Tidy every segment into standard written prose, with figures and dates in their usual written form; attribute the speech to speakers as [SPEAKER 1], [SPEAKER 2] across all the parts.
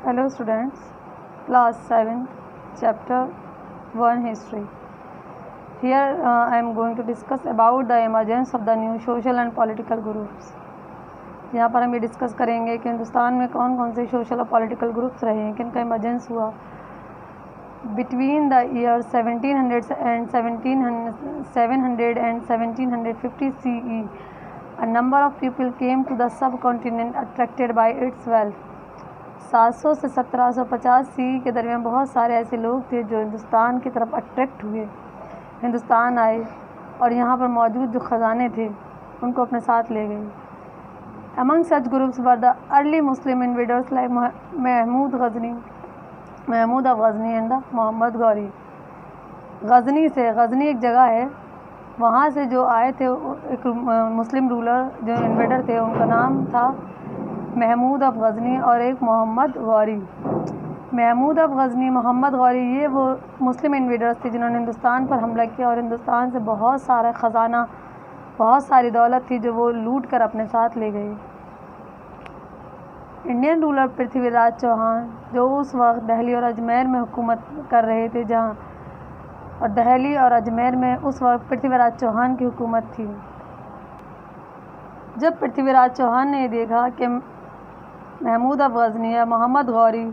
[SPEAKER 1] Hello students, class 7, chapter 1 history. Here I am going to discuss about the emergence of the new social and political groups. यहाँ पर हम ये discuss करेंगे कि हिंदुस्तान में कौन कौन से सोशल और पॉलिटिकल ग्रुप्स रहे हैं, किनका इमर्जेंस हुआ. Between the years 1700 and 1750 CE, a number of people came to the subcontinent attracted by its wealth. 700 से 1750 CE के दरमियान बहुत सारे ऐसे लोग थे जो हिंदुस्तान की तरफ अट्रैक्ट हुए, हिंदुस्तान आए और यहाँ पर मौजूद जो ख़जाने थे उनको अपने साथ ले गए. Among such groups were the early Muslim invaders like Mahmud of Ghazni and Muhammad Ghori. Ghazni से, गज़नी एक जगह है, वहाँ से जो आए थे एक मुस्लिम रूलर जो इन्वेडर थे, उनका नाम था महमूद ऑफ गज़नी और एक मोहम्मद गौरी. महमूद ऑफ गज़नी, मोहम्मद गौरी, ये वो मुस्लिम इन्वेडर्स थे जिन्होंने हिंदुस्तान पर हमला किया और हिंदुस्तान से बहुत सारा ख़जाना, बहुत सारी दौलत थी जो वो लूट कर अपने साथ ले गए. इंडियन रूलर पृथ्वीराज चौहान जो उस वक्त दिल्ली और अजमेर में हुकूमत कर रहे थे, जहाँ और दिल्ली और अजमेर में उस वक्त पृथ्वीराज चौहान की हुकूमत थी. जब पृथ्वीराज चौहान ने देखा कि महमूद ऑफ गज़नी या मोहम्मद गौरी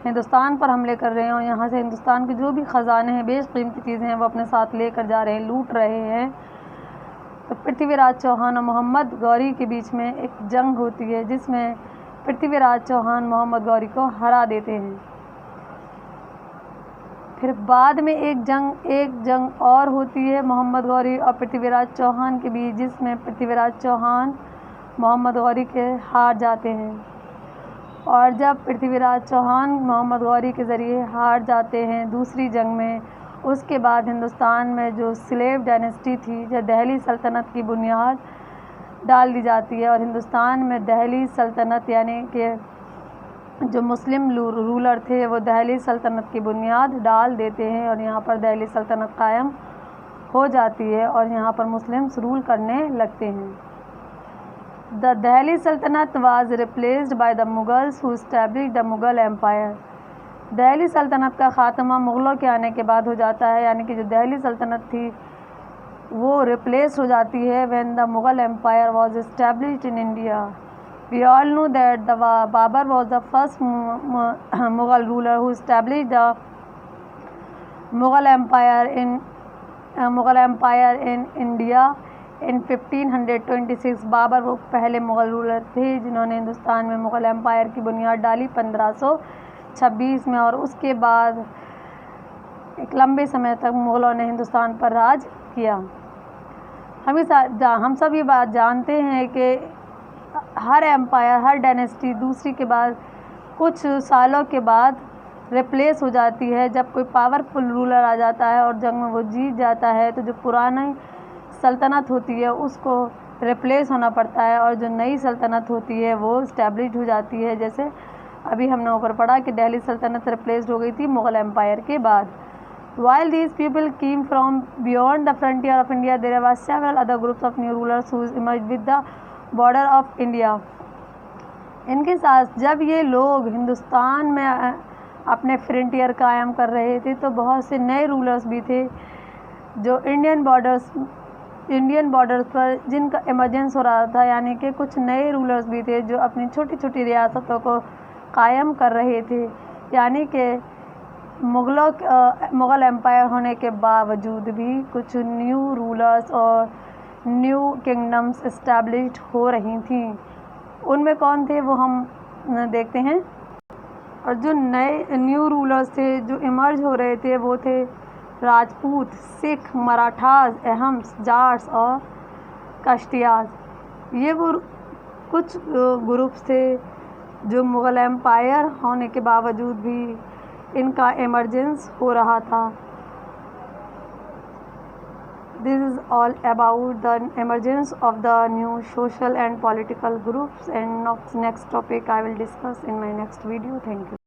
[SPEAKER 1] हिंदुस्तान पर हमले कर रहे हैं और यहाँ से हिंदुस्तान के जो भी ख़जाने हैं, बेशकीमती चीज़ें हैं, वो अपने साथ लेकर जा रहे हैं, लूट रहे हैं, तो पृथ्वीराज चौहान और मोहम्मद गौरी के बीच में एक जंग होती है जिसमें पृथ्वीराज चौहान मोहम्मद गौरी को हरा देते हैं. फिर बाद में एक जंग और होती है मोहम्मद गौरी और पृथ्वीराज चौहान के बीच, जिसमें पृथ्वीराज चौहान मोहम्मद गौरी के हार जाते हैं. और जब पृथ्वीराज चौहान मोहम्मद गौरी के ज़रिए हार जाते हैं दूसरी जंग में, उसके बाद हिंदुस्तान में जो स्लेव डायनेस्टी थी, जो दिल्ली सल्तनत की बुनियाद डाल दी जाती है और हिंदुस्तान में दिल्ली सल्तनत यानी कि जो मुस्लिम रूलर थे वो दिल्ली सल्तनत की बुनियाद डाल देते हैं और यहाँ पर दिल्ली सल्तनत कायम हो जाती है और यहाँ पर मुस्लिम्स रूल करने लगते हैं. द दिल्ली सल्तनत was replaced by the Mughals who established the Mughal empire. Delhi सल्तनत का ख़ात्मा मुग़लों के आने के बाद हो जाता है, यानी कि जो दिल्ली सल्तनत थी वो रिप्लेस हो जाती है when the Mughal empire was established in India. We all know that the Babur was the first Mughal ruler who established the Mughal Empire in India in 1526. Babar वो पहले मुग़ल रूलर थे जिन्होंने हिंदुस्तान में मुग़ल एम्पायर की बुनियाद डाली 1526 में, और उसके बाद एक लंबे समय तक मुग़लों ने हिंदुस्तान पर राज किया. हम सब ये बात जानते हैं कि हर एम्पायर, हर डायनेस्टी दूसरी के बाद कुछ सालों के बाद रिप्लेस हो जाती है. जब कोई पावरफुल रूलर आ जाता है और जंग में वो जीत जाता है तो जो पुरानी सल्तनत होती है उसको रिप्लेस होना पड़ता है और जो नई सल्तनत होती है वो इस्टेब्लिश हो जाती है. जैसे अभी हमने ऊपर पढ़ा कि दिल्ली सल्तनत रिप्लेस्ड हो गई थी मुग़ल एम्पायर के बाद. While these people came from beyond the frontier of India, there were several other groups of new rulers who emerged with the border of India. इनके साथ जब ये लोग हिंदुस्तान में अपने फ्रंटियर कायम कर रहे थे तो बहुत से नए रूलर्स भी थे जो इंडियन बॉर्डर्स पर जिनका इमर्जेंस हो रहा था, यानी कि कुछ नए रूलर्स भी थे जो अपनी छोटी छोटी रियासतों को कायम कर रहे थे. यानी कि मुग़ल एम्पायर होने के बावजूद भी कुछ न्यू रूलर्स और न्यू किंगडम्स इस्टेब्लिश्ड हो रही थी. उनमें कौन थे वो हम देखते हैं. और जो नए न्यू रूलर्स थे जो इमर्ज हो रहे थे वो थे राजपूत, सिख, मराठास, अहम्स, जाट्स और कश्तियाज. ये वो कुछ ग्रुप्स थे जो मुग़ल एम्पायर होने के बावजूद भी इनका इमर्जेंस हो रहा था. This is all about the emergence of the new social and political groups, and next topic I will discuss in my next video. Thank you.